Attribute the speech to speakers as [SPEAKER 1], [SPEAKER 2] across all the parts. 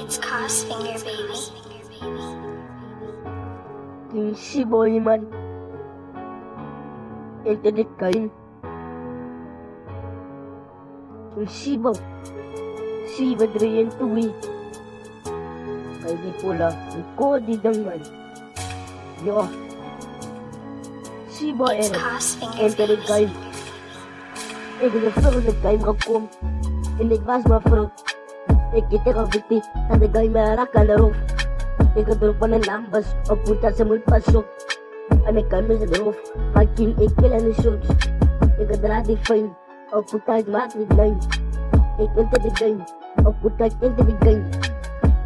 [SPEAKER 1] It's Cos Finger, baby.
[SPEAKER 2] Yung si Boy man. Internet kain. Yung sibaw. Si Badrian tuwi. Kay di pula. Yung kodi dangman. Yo. Si Boy
[SPEAKER 1] It's
[SPEAKER 2] era.
[SPEAKER 1] Cos Finger,
[SPEAKER 2] Internet
[SPEAKER 1] baby.
[SPEAKER 2] kain. Nagpapagod kain kakum. Inigmas ma fruit. Kita ka biti. Nagay merak ka laro. Ikatulog pa ng lambas o punta sa mulpasok. Anay kami sa roof, pagking ikila ni shoots. Ikadala di fine, o punta matrid line. Ikente di game, o punta ikente di game.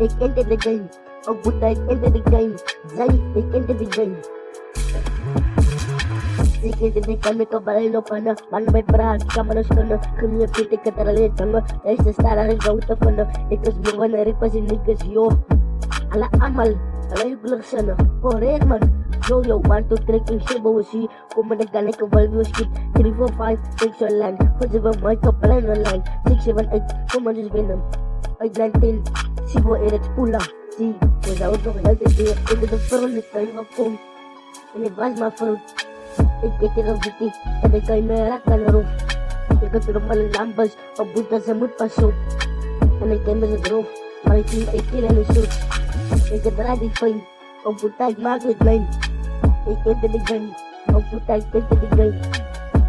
[SPEAKER 2] Ikente di game, o punta ikente di game. Zay, ikente di game. Ikente di kami kabalay no pana. Man may parahag ka manos ka na. Kami pitik ka taralit ka na. Ay sa stara rin gawta pa na. Ikas buwan na rin pa sinigas yo. Ala amal, ala yung lang sana. Korean man. Yo, 1, 2, 3, king shibo si. Kung managganay ka value skip. 3, 4, 5, 6 online. Kung sa bang ka pala na line. 6, 7, 8, kung manis venom. 8, 9, 10. Si Boy Erex pula. Si, without no health idea. Into the front, it's time of home. And it was my fruit. Ikitira biti. And ikay merak ka na roof. Ikatulong pa ng lambas. Pabunta sa mood pasok. And ikay na sa roof. Mariting ikila ni shoot. Ikadala di fine, o putay magnet line. Ikente di game, o putay ikente di game.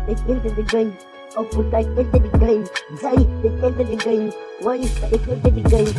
[SPEAKER 2] Ikente di game, o putay ikente di game. Zay, ikente di game. Why, ikente di game.